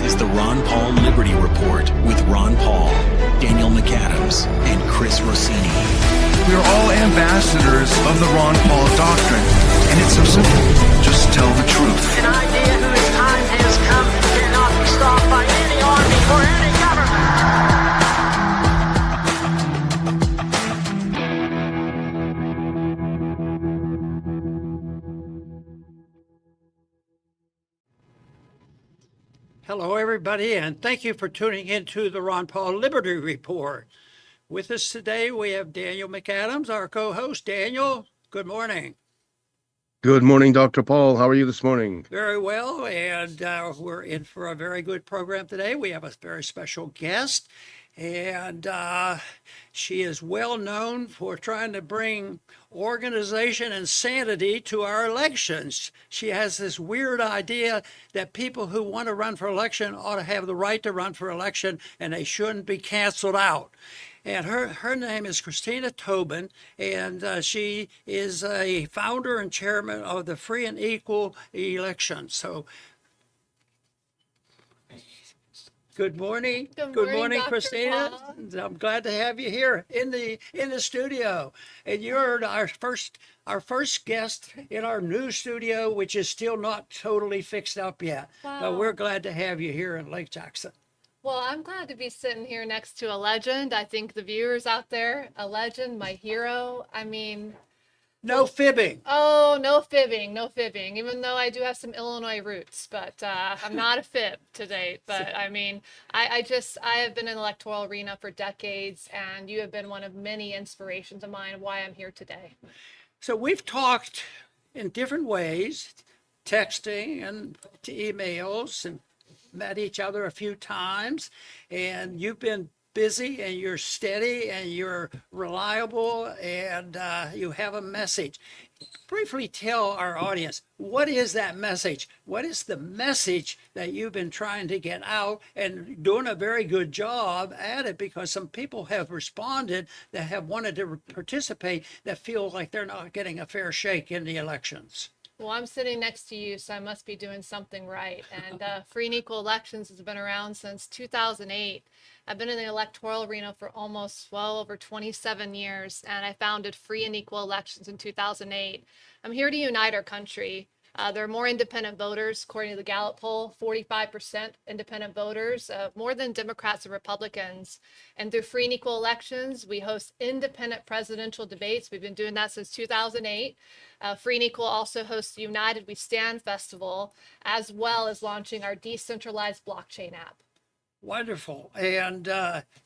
This is the Ron Paul Liberty Report with Ron Paul, Daniel McAdams, and Chris Rossini. We are all ambassadors of the Ron Paul doctrine, and it's so simple. Just tell the truth. An idea whose time has come cannot be stopped by any army or any government. Hello, everybody, and thank you for tuning into the Ron Paul Liberty Report. With us today, we have Daniel McAdams, our co-host. Daniel, good morning. Good morning, Dr. Paul. How are you this morning? Very well, and we're in for a very good program today. We have a very special guest, and she is well known for trying to bring organization and sanity to our elections. She has this weird idea that people who want to run for election ought to have the right to run for election, and they shouldn't be canceled out. And her name is Christina Tobin, and she is a founder and chairman of the Free and Equal Election. So, good morning. Good morning, Dr. Christina. Paul. I'm glad to have you here in the studio. And you're our first guest in our new studio, which is still not totally fixed up yet. Wow. But we're glad to have you here in Lake Jackson. Well, I'm glad to be sitting here next to a legend. I think the viewers out there, a legend, my hero. I mean, No fibbing. oh, no fibbing, no fibbing, even though I do have some Illinois roots, but I'm not a fib to date. But I mean, I have been in the electoral arena for decades, and you have been one of many inspirations of mine of why I'm here today. So we've talked in different ways, texting and emails, and met each other a few times, and you've been busy and you're steady and you're reliable, and you have a message. Briefly tell our audience, what is that message? What is the message that you've been trying to get out and doing a very good job at it? Because some people have responded that have wanted to participate that feel like they're not getting a fair shake in the elections. Well, I'm sitting next to you, so I must be doing something right. And Free and Equal Elections has been around since 2008. I've been in the electoral arena for almost, well, over 27 years, and I founded Free and Equal Elections in 2008. I'm here to unite our country. There are more independent voters, according to the Gallup poll, 45% independent voters, more than Democrats and Republicans. And through Free and Equal Elections, we host independent presidential debates. We've been doing that since 2008. Free and Equal also hosts the United We Stand Festival, as well as launching our decentralized blockchain app. Wonderful. And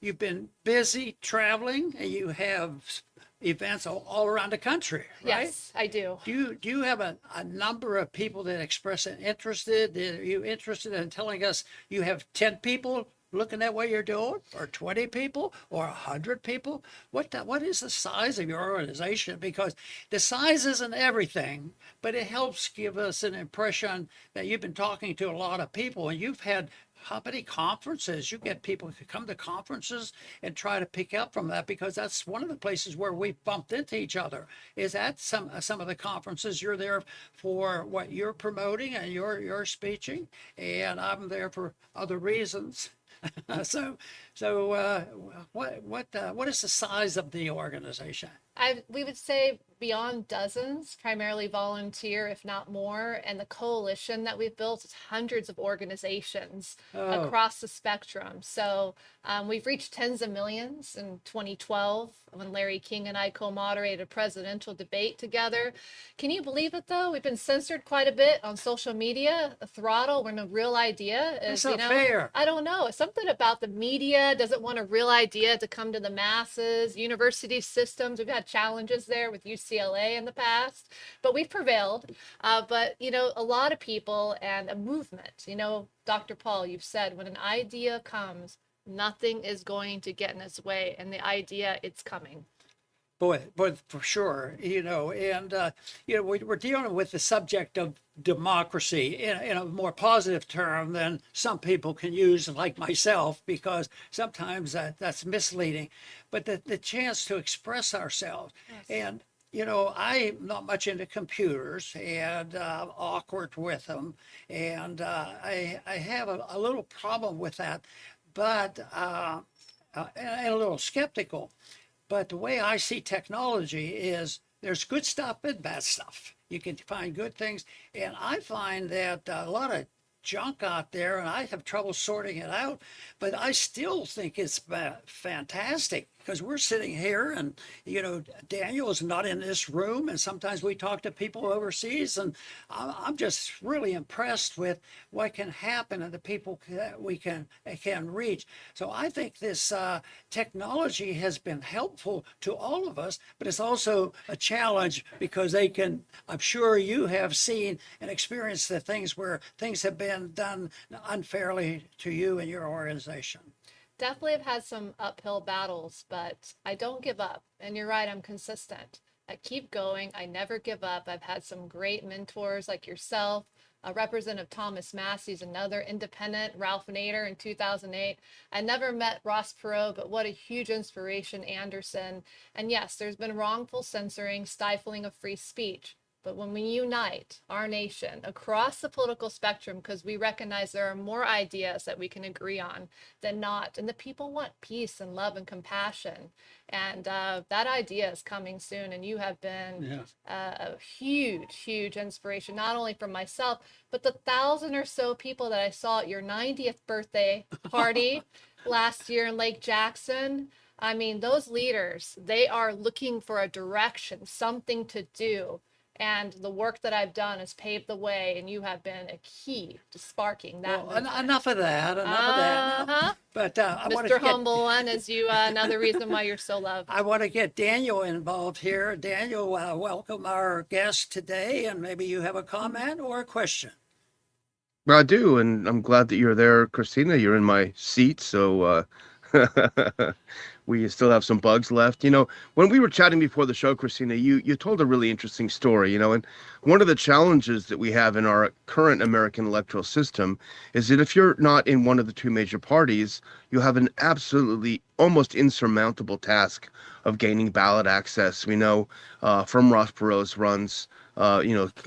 you've been busy traveling, and you have events all around the country, right? Yes, I do. Do you have a number of people that express an interested? Are you interested in telling us you have 10 people looking at what you're doing, or 20 people, or 100 people? What is the size of your organization? Because the size isn't everything, but it helps give us an impression that you've been talking to a lot of people, and you've had how many conferences? You get people to come to conferences and try to pick up from that, because that's one of the places where we've bumped into each other, is at some of the conferences. You're there for what you're promoting and you're speaking, and I'm there for other reasons. So what is the size of the organization? We would say beyond dozens, primarily volunteer, if not more. And the coalition that we've built is hundreds of organizations across the spectrum. So we've reached tens of millions in 2012 when Larry King and I co-moderated a presidential debate together. Can you believe it, though? We've been censored quite a bit on social media. A throttle when the real idea is, That's not fair. I don't know. It's something about the media doesn't want a real idea to come to the masses. University systems, we've had challenges there with UCLA in the past, but we've prevailed. But, a lot of people and a movement, Dr. Paul, you've said when an idea comes, nothing is going to get in its way. And the idea, it's coming. Boy, for sure, and we're dealing with the subject of democracy in a more positive term than some people can use, like myself, because sometimes that's misleading. But the chance to express ourselves, Yes. and I'm not much into computers and awkward with them, and I have a little problem with that, but and a little skeptical. But the way I see technology is there's good stuff and bad stuff. You can find good things, and I find that a lot of junk out there, and I have trouble sorting it out. But I still think it's fantastic because we're sitting here, and Daniel is not in this room, and sometimes we talk to people overseas, and I'm just really impressed with what can happen and the people that we can reach. So I think this technology has been helpful to all of us, but it's also a challenge because they can. I'm sure you have seen and experienced the things where things have been done unfairly to you and your organization. Definitely have had some uphill battles, but I don't give up. And you're right, I'm consistent. I keep going. I never give up. I've had some great mentors like yourself. Representative Thomas Massey's another independent, Ralph Nader in 2008. I never met Ross Perot, but what a huge inspiration, Anderson. And yes, there's been wrongful censoring, stifling of free speech. But when we unite our nation across the political spectrum, because we recognize there are more ideas that we can agree on than not, and the people want peace and love and compassion, and that idea is coming soon. And you have been a huge, huge inspiration, not only for myself, but the 1,000 or so people that I saw at your 90th birthday party last year in Lake Jackson. I mean, those leaders, they are looking for a direction, something to do. And the work that I've done has paved the way, and you have been a key to sparking that. Well, enough of that. Enough of that. Now. But I want Mr. to Humble One, as you another reason why you're so loved. I want to get Daniel involved here. Daniel, welcome our guest today, and maybe you have a comment or a question. Well, I do, and I'm glad that you're there, Christina. You're in my seat, so we still have some bugs left. When we were chatting before the show, Christina, you told a really interesting story, and one of the challenges that we have in our current American electoral system is that if you're not in one of the two major parties, you have an absolutely almost insurmountable task of gaining ballot access. We know from Ross Perot's runs,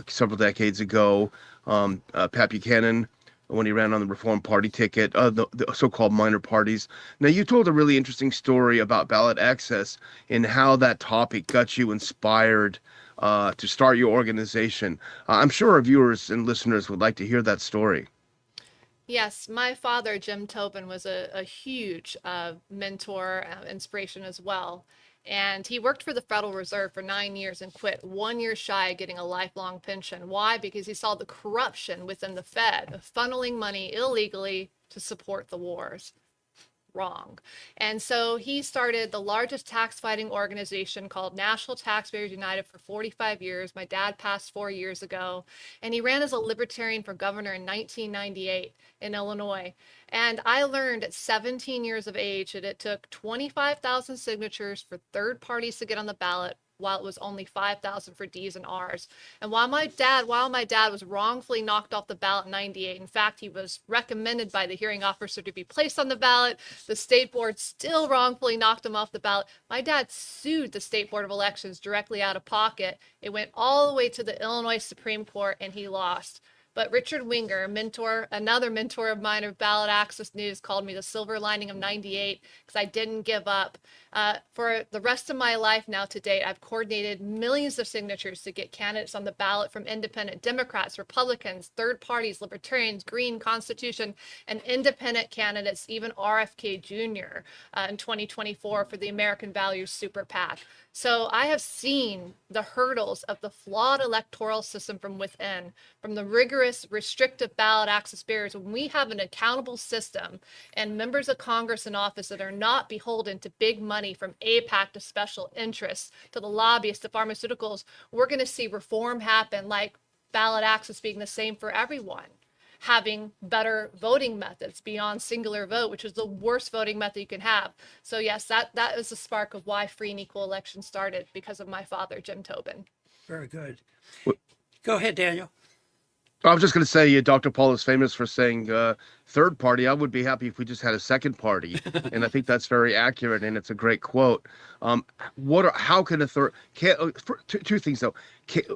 several decades ago, Pat Buchanan, when he ran on the Reform Party ticket, the so-called minor parties. Now, you told a really interesting story about ballot access and how that topic got you inspired to start your organization. I'm sure our viewers and listeners would like to hear that story. Yes, my father, Jim Tobin, was a huge mentor, inspiration as well. And he worked for the Federal Reserve for 9 years and quit 1 year shy of getting a lifelong pension. Why? Because he saw the corruption within the Fed of funneling money illegally to support the wars. Wrong. And so he started the largest tax fighting organization called National Taxpayers United for 45 years. My dad passed 4 years ago, and he ran as a libertarian for governor in 1998 in Illinois. And I learned at 17 years of age that it took 25,000 signatures for third parties to get on the ballot, while it was only 5,000 for D's and R's. And while my dad was wrongfully knocked off the ballot in 98, in fact, he was recommended by the hearing officer to be placed on the ballot. The state board still wrongfully knocked him off the ballot. My dad sued the State Board of Elections directly out of pocket. It went all the way to the Illinois Supreme Court, and he lost. But Richard Winger, another mentor of mine of Ballot Access News, called me the silver lining of 98 because I didn't give up. For the rest of my life now to date, I've coordinated millions of signatures to get candidates on the ballot from independent Democrats, Republicans, third parties, Libertarians, Green, Constitution, and independent candidates, even RFK Jr. In 2024 for the American Values Super PAC. So I have seen the hurdles of the flawed electoral system from within, from the rigorous, restrictive ballot access barriers. When we have an accountable system and members of Congress in office that are not beholden to big money from AIPAC to special interests, to the lobbyists, to pharmaceuticals, we're going to see reform happen, like ballot access being the same for everyone. Having better voting methods beyond singular vote, which is the worst voting method you can have. So yes, that is the spark of why free and equal elections started, because of my father, Jim Tobin. Very good. Go ahead, Daniel. I was just going to say, Dr. Paul is famous for saying third party. I would be happy if we just had a second party, and I think that's very accurate, and it's a great quote. How can a third? Two things though,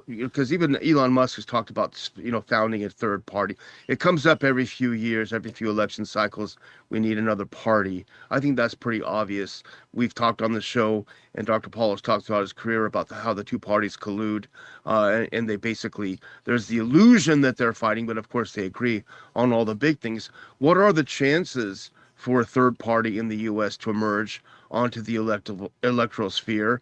because even Elon Musk has talked about founding a third party. It comes up every few years, every few election cycles. We need another party. I think that's pretty obvious. We've talked on the show, and Dr. Paul has talked about his career about how the two parties collude, and they basically there's the illusion that they're fighting, but of course they agree on all the big things. What are the chances for a third party in the U.S. to emerge onto the electoral sphere?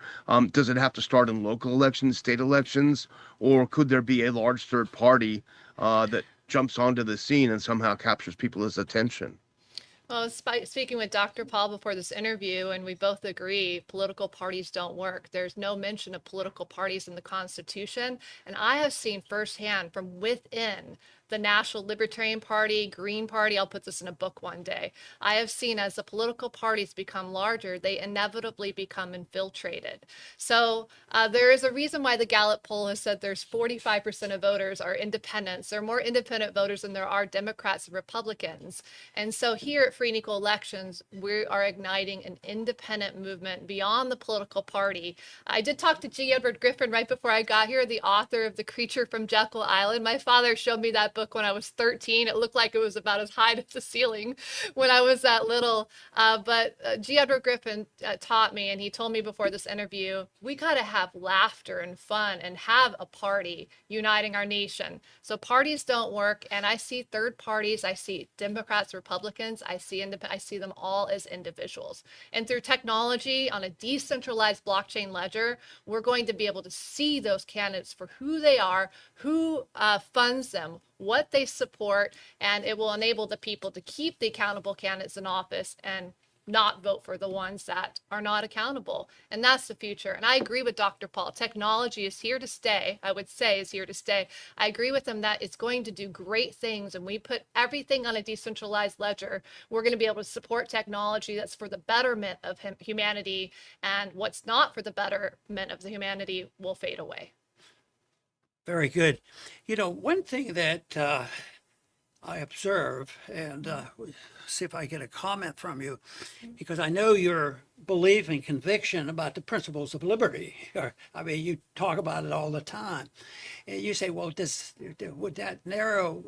Does it have to start in local elections, state elections, or could there be a large third party that jumps onto the scene and somehow captures people's attention? Well, speaking with Dr. Paul before this interview, and we both agree political parties don't work. There's no mention of political parties in the Constitution. And I have seen firsthand from within the National Libertarian Party, Green Party, I'll put this in a book one day. I have seen as the political parties become larger, they inevitably become infiltrated. So there is a reason why the Gallup poll has said there's 45% of voters are independents. There are more independent voters than there are Democrats and Republicans. And so here at Free and Equal Elections, we are igniting an independent movement beyond the political party. I did talk to G. Edward Griffin right before I got here, the author of The Creature from Jekyll Island. My father showed me that book when I was 13. It looked like it was about as high as the ceiling when I was that little. But G. Edward Griffin taught me, and he told me before this interview, we got to have laughter and fun and have a party uniting our nation. So parties don't work, and I see third parties. I see Democrats, Republicans. I see them all as individuals. And through technology on a decentralized blockchain ledger, we're going to be able to see those candidates for who they are, who funds them, what they support, and it will enable the people to keep the accountable candidates in office and not vote for the ones that are not accountable. And that's the future. And I agree with Dr. Paul. Technology is here to stay. I would say is here to stay. I agree with him that it's going to do great things. And we put everything on a decentralized ledger. We're going to be able to support technology that's for the betterment of humanity. And what's not for the betterment of the humanity will fade away. Very good. One thing that I observe, and see if I get a comment from you, because I know your belief and conviction about the principles of liberty. You talk about it all the time. And you say, well, would that narrow,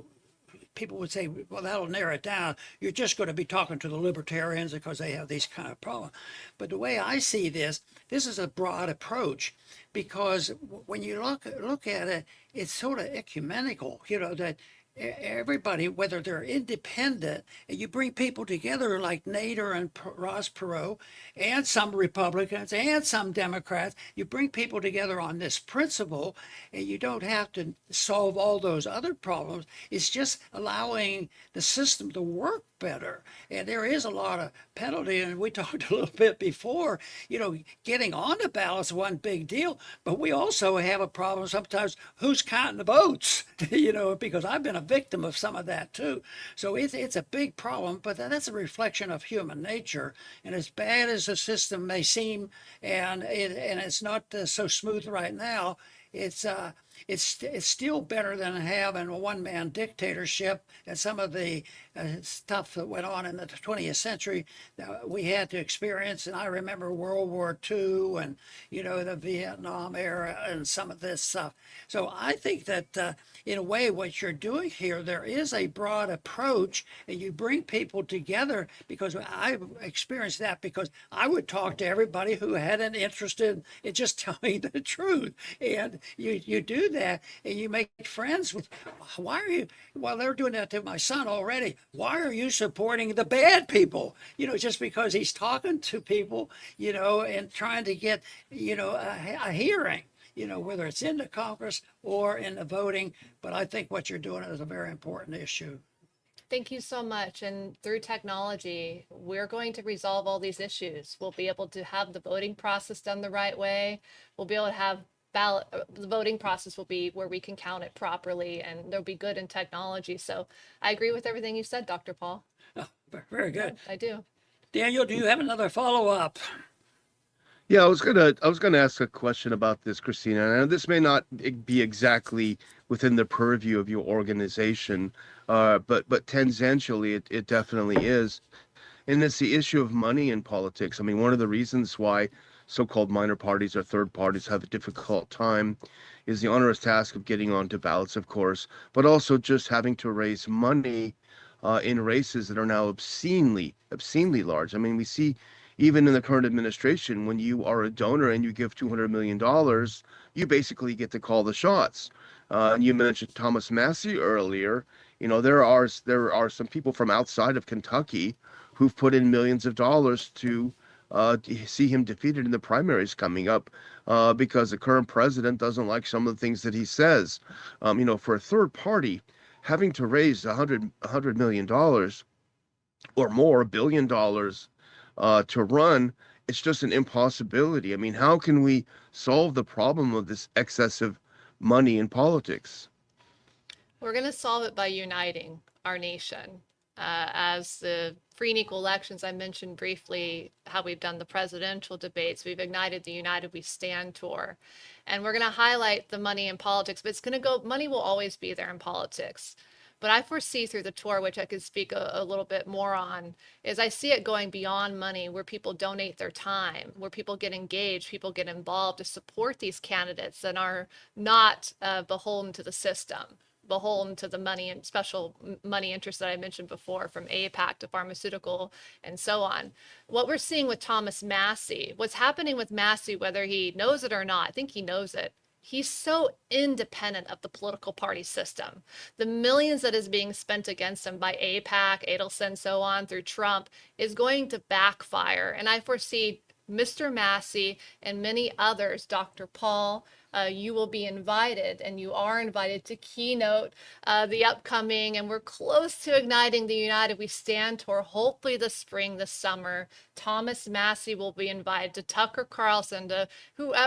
people would say, well, that'll narrow it down. You're just going to be talking to the libertarians because they have these kind of problems. But the way I see this is a broad approach, because when you look at it, it's sort of ecumenical, that everybody, whether they're independent, and you bring people together like Nader and Ross Perot, and some Republicans and some Democrats, you bring people together on this principle, and you don't have to solve all those other problems. It's just allowing the system to work better. And there is a lot of penalty, and we talked a little bit before, getting on the ballot is one big deal, but we also have a problem sometimes who's counting the votes, because I've been a victim of some of that too. So it's a big problem, but that's a reflection of human nature. And as bad as the system may seem, and it's not so smooth right now, it's still better than having a one-man dictatorship and some of the stuff that went on in the 20th century that we had to experience. And I remember World War II and, the Vietnam era and some of this stuff. So I think that in a way, what you're doing here, there is a broad approach, and you bring people together, because I've experienced that, because I would talk to everybody who had an interest in just telling the truth. And you do that, and you make friends with, why are you, well, they're doing that to my son already. Why are you supporting the bad people? Just because he's talking to people, and trying to get, a hearing, whether it's in the Congress or in the voting. But I think what you're doing is a very important issue. Thank you so much. And through technology, we're going to resolve all these issues. We'll be able to have the voting process done the right way. We'll be able to have the voting process will be where we can count it properly, and there'll be good in technology. So I agree with everything you said, Dr. Paul. Oh, very good. I do. Daniel, do you have another follow-up? Yeah, I was gonna ask a question about this, Christina. And this may not be exactly within the purview of your organization, but tangentially it definitely is. And it's the issue of money in politics. I mean, one of the reasons why so-called minor parties or third parties have a difficult time is the onerous task of getting onto ballots, of course, but also just having to raise money in races that are now obscenely large. I mean, we see even in the current administration, when you are a donor and you give $200 million, you basically get to call the shots. And you mentioned Thomas Massey earlier. You know, there are some people from outside of Kentucky who've put in millions of dollars to see him defeated in the primaries coming up because the current president doesn't like some of the things that he says. You know, for a third party, having to raise $100 million or more, $1 billion to run, it's just an impossibility. I mean, how can we solve the problem of this excessive money in politics? We're going to solve it by uniting our nation. As the free and equal elections, I mentioned briefly how we've done the presidential debates. We've ignited the United We Stand tour. And we're going to highlight the money in politics, but it's going to go, money will always be there in politics. But I foresee through the tour, which I could speak a little bit more on, is I see it going beyond money, where people donate their time, where people get engaged, people get involved to support these candidates and are not beholden to the system, beholden to the money and special money interests that I mentioned before, from APAC to pharmaceutical and so on. What we're seeing with Thomas Massey, what's happening with Massey, whether he knows it or not, I think he knows it. He's so independent of the political party system. The millions that is being spent against him by APAC, Adelson, so on, through Trump, is going to backfire. And I foresee Mr. Massey and many others, Dr. Paul, you will be invited, and you are invited to keynote the upcoming, and we're close to igniting the United We Stand tour, hopefully this spring, this summer. Thomas Massey will be invited, to Tucker Carlson, to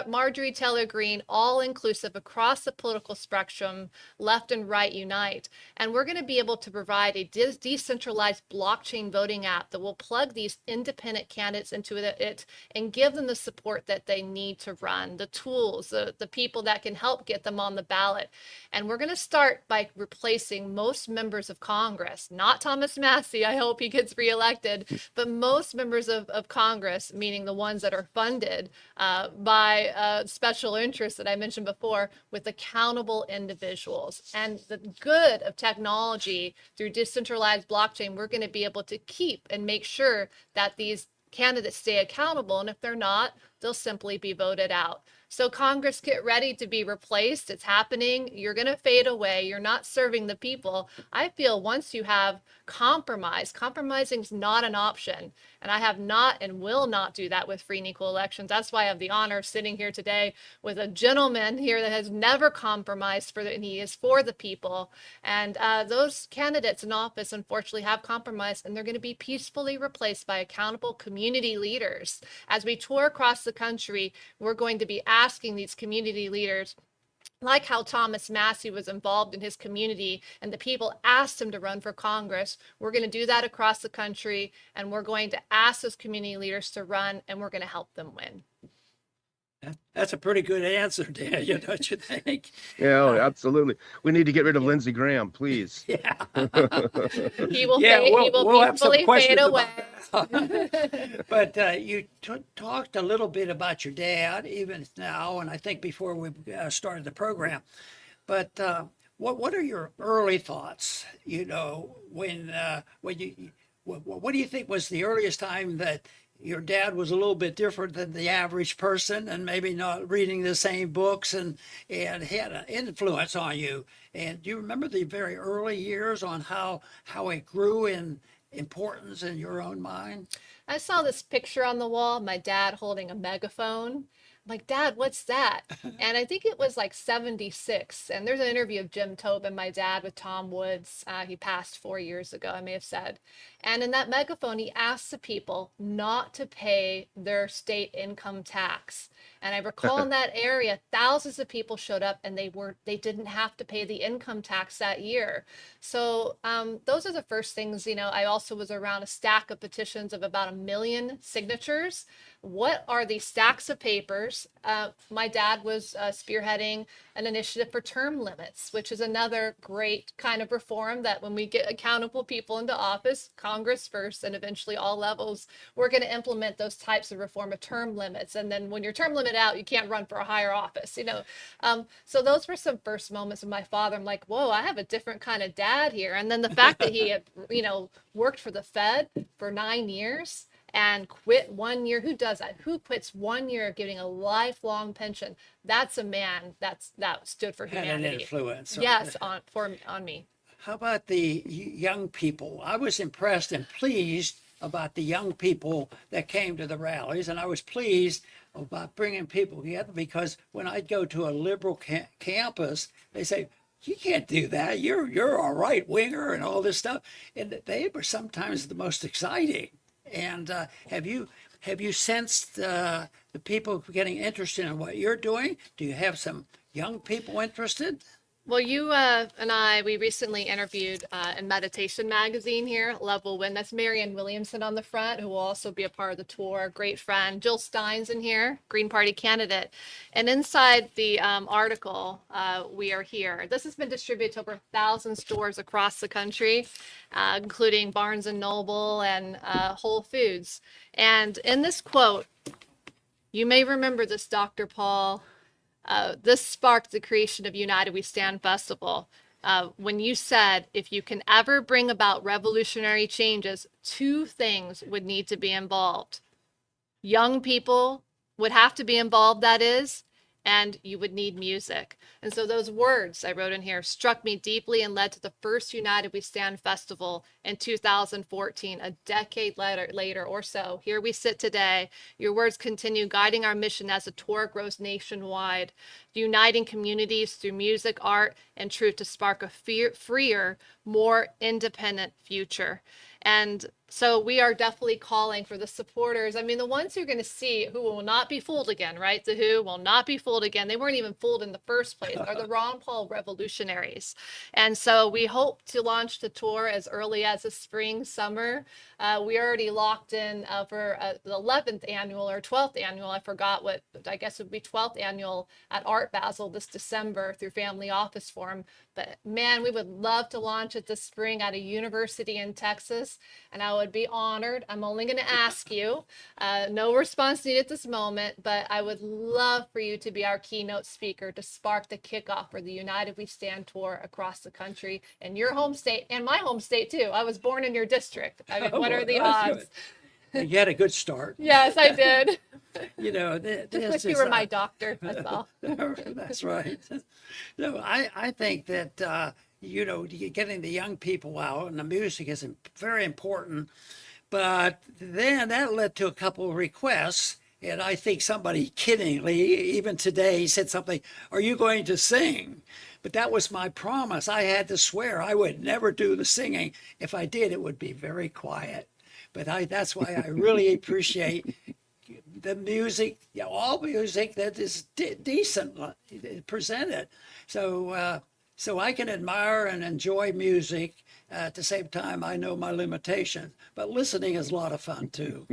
Marjorie Taylor Greene, all inclusive across the political spectrum, left and right unite. And we're going to be able to provide a decentralized blockchain voting app that will plug these independent candidates into it and give them the support that they need to run, the tools, the people that can help get them on the ballot. And we're going to start by replacing most members of Congress, not Thomas Massey, I hope he gets reelected, but most members of Congress, meaning the ones that are funded by special interests that I mentioned before, with accountable individuals. And the good of technology through decentralized blockchain, we're going to be able to keep and make sure that these candidates stay accountable. And if they're not, they'll simply be voted out. So Congress, get ready to be replaced. It's happening. You're going to fade away. You're not serving the people. I feel once you have compromising is not an option. And I have not and will not do that with free and equal elections. That's why I have the honor of sitting here today with a gentleman here that has never compromised and he is for the people. And those candidates in office, unfortunately, have compromised, and they're going to be peacefully replaced by accountable community leaders. As we tour across the country, we're going to be asking these community leaders, like how Thomas Massey was involved in his community and the people asked him to run for Congress. We're going to do that across the country, and we're going to ask those community leaders to run, and we're going to help them win. That's a pretty good answer, Daniel, don't you think? Yeah, oh, absolutely. We need to get rid of Lindsey Graham, please. Yeah. He will, Yeah, we'll have some peacefully fade questions away. about but you talked a little bit about your dad, even now, and I think before we started the program. But what are your early thoughts? You know, when you what do you think was the earliest time that your dad was a little bit different than the average person, and maybe not reading the same books, and had an influence on you? And do you remember the very early years on how it grew in importance in your own mind? I saw this picture on the wall, my dad holding a megaphone. I'm like, Dad, what's that? And I think it was like 76. And there's an interview of Jim Tobin, my dad, with Tom Woods. He passed 4 years ago, I may have said. And in that megaphone, he asked the people not to pay their state income tax. And I recall in that area, thousands of people showed up, and they didn't have to pay the income tax that year. So those are the first things. You know, I also was around a stack of petitions of about 1 million signatures what are these stacks of papers? My dad was spearheading an initiative for term limits, which is another great kind of reform that when we get accountable people into office, Congress first and eventually all levels, we're going to implement those types of reform of term limits. And then when your term limit out, you can't run for a higher office, you know. So those were some first moments of my father. I'm like, whoa, I have a different kind of dad here. And then the fact that he had, you know, worked for the Fed for 9 years and quit 1 year. Who does that? Who quits 1 year of getting a lifelong pension? That's a man that stood for Had humanity. an influence. Yes, on me. How about the young people? I was impressed and pleased about the young people that came to the rallies, and I was pleased about bringing people together because when I'd go to a liberal campus, they say, "You can't do that. You're a right winger and all this stuff," and they were sometimes the most exciting. And have you sensed the people getting interested in what you're doing? Do you have some young people interested? Well, you and I, we recently interviewed in Meditation Magazine here, Level Win. That's Marianne Williamson on the front, who will also be a part of the tour. Great friend. Jill Stein's in here, Green Party candidate. And inside the article, we are here. This has been distributed to over 1,000 stores across the country, including Barnes and Noble and Whole Foods. And in this quote, you may remember this, Dr. Paul. This sparked the creation of United We Stand Festival. When you said, if you can ever bring about revolutionary changes, 2 things would need to be involved. Young people would have to be involved, that is, and you would need music. And so those words I wrote in here struck me deeply and led to the first United We Stand Festival in 2014, a decade later or so. Here we sit today. Your words continue guiding our mission as the tour grows nationwide, uniting communities through music, art, and truth to spark a freer, more independent future. And so we are definitely calling for the supporters. I mean, the ones you're going to see who will not be fooled again, right? The who will not be fooled again. They weren't even fooled in the first place, are the Ron Paul revolutionaries. And so we hope to launch the tour as early as the spring, summer. We already locked in for the 11th annual or 12th annual. I forgot what, I guess it would be 12th annual at Art Basel this December through Family Office Forum. But man, we would love to launch it this spring at a university in Texas. And I would be honored. I'm only going to ask you, no response needed at this moment, but I would love for you to be our keynote speaker to spark the kickoff for the United We Stand tour across the country in your home state and my home state too. I was born in your district. I mean, what are the odds? You had a good start. Yes, I did. You know, Just like you were my doctor, that's all. That's right. No, I think that, you know, getting the young people out and the music is very important. But then that led to a couple of requests. And I think somebody kiddingly, even today, said something, "Are you going to sing?" But that was my promise. I had to swear I would never do the singing. If I did, it would be very quiet. But that's why I really appreciate the music, all music that is decent presented. So I can admire and enjoy music. At the same time, I know my limitations, but listening is a lot of fun too.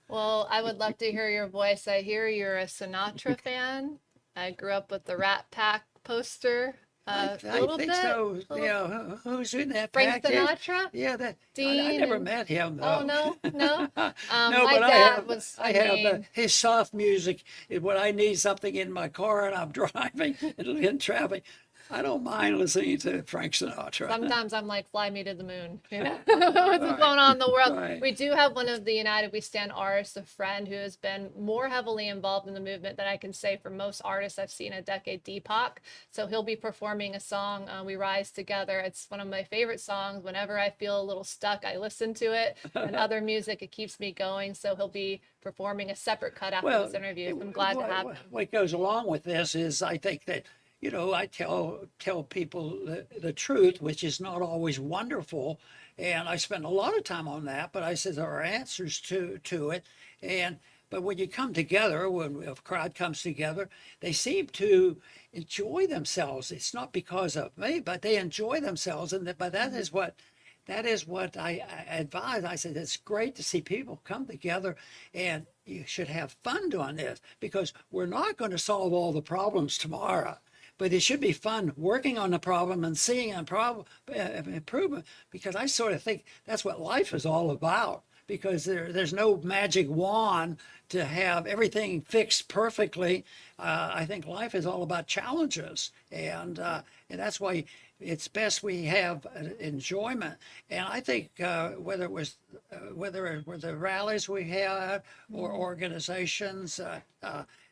Well, I would love to hear your voice. I hear you're a Sinatra fan. I grew up with the Rat Pack poster. I little think bit. so. Yeah, who's in that Frank package? Sinatra? Yeah, I Dean never and- met him though. Oh, no. No, My but I dad have, was, I have his soft music is when I need something in my car and I'm driving and in traffic. I don't mind listening to Frank Sinatra. Sometimes I'm like, fly me to the moon. You know, what's going on in the world? Right. We do have one of the United We Stand artists, a friend who has been more heavily involved in the movement than I can say for most artists I've seen a decade, Deepak. So he'll be performing a song, We Rise Together. It's one of my favorite songs. Whenever I feel a little stuck, I listen to it. And other music, it keeps me going. So he'll be performing a separate cut after this interview. I'm glad to have him. What goes along with this is I think that, you know, I tell people the truth, which is not always wonderful. And I spend a lot of time on that, but I said there are answers to it. But when you come together, when a crowd comes together, they seem to enjoy themselves. It's not because of me, but they enjoy themselves. But that is what that is what I advise. I said, it's great to see people come together, and you should have fun doing this, because we're not going to solve all the problems tomorrow. But it should be fun working on the problem and seeing a problem improvement, because I sort of think that's what life is all about. Because there's no magic wand to have everything fixed perfectly. I think life is all about challenges, and that's why it's best we have enjoyment. And I think whether it was the rallies we had or organizations,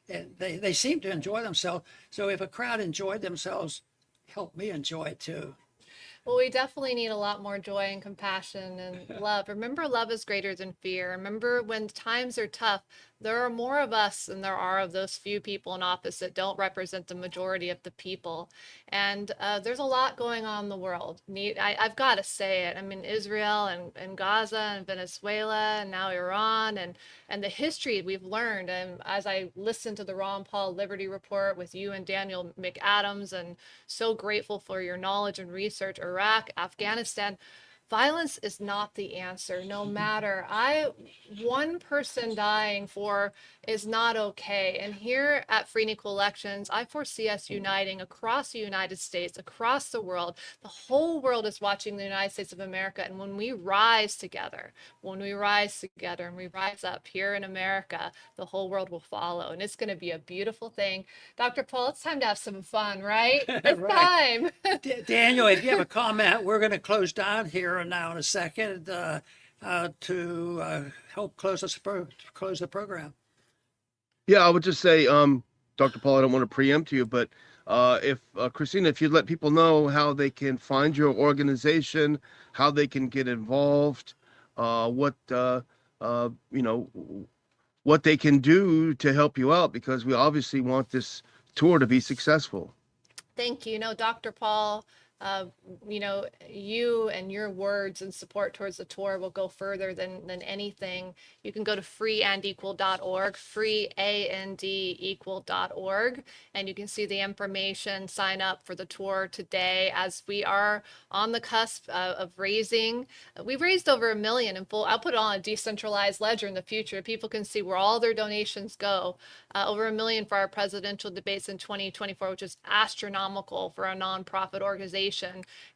they seem to enjoy themselves. So if a crowd enjoyed themselves, help me enjoy it too. Well, we definitely need a lot more joy and compassion and love. Remember, love is greater than fear. Remember, when times are tough, there are more of us than there are of those few people in office that don't represent the majority of the people. And there's a lot going on in the world. I've got to say it. I mean, Israel and Gaza and Venezuela and now Iran and the history we've learned. And as I listened to the Ron Paul Liberty Report with you and Daniel McAdams, and so grateful for your knowledge and research, Iraq, Afghanistan, violence is not the answer, no matter. One person dying for is not okay. And here at Free and Equal Elections, I foresee us uniting across the United States, across the world. The whole world is watching the United States of America. And when we rise together and we rise up here in America, the whole world will follow. And it's going to be a beautiful thing. Dr. Paul, it's time to have some fun, right? It's Right. time. Daniel, if you have a comment, we're going to close down here now in a second to help close the program. Yeah, I would just say, Dr. Paul, I don't want to preempt you, but if Christina, if you'd let people know how they can find your organization, how they can get involved, what they can do to help you out, because we obviously want this tour to be successful. Thank you. Dr. Paul, you and your words and support towards the tour will go further than anything. You can go to freeandequal.org, freeandequal.org, and you can see the information, sign up for the tour today, as we are on the cusp of raising. We've raised over $1 million in full. I'll put it on a decentralized ledger in the future. People can see where all their donations go. Over $1 million for our presidential debates in 2024, which is astronomical for a nonprofit organization.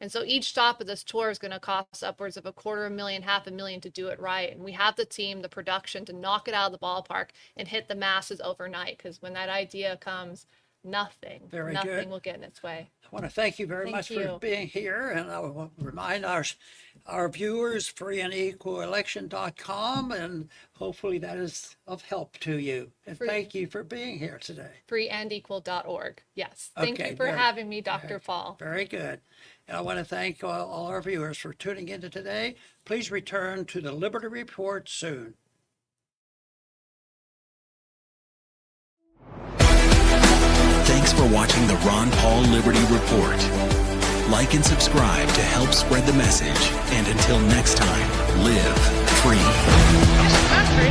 And so each stop of this tour is going to cost upwards of $250,000, $500,000 to do it right. And we have the team, the production to knock it out of the ballpark and hit the masses overnight. Because when that idea comes, nothing will get in its way. I want to thank you very much for being here, and I will remind our viewers, freeandequalelection.com, and hopefully that is of help to you. And thank you for being here today. freeandequal.org. Yes. Thank you for having me, Dr. Paul. Very good. And I want to thank all our viewers for tuning into today. Please return to the Liberty Report soon. Thanks for watching the Ron Paul Liberty Report. Like and subscribe to help spread the message. And until next time, live free. This country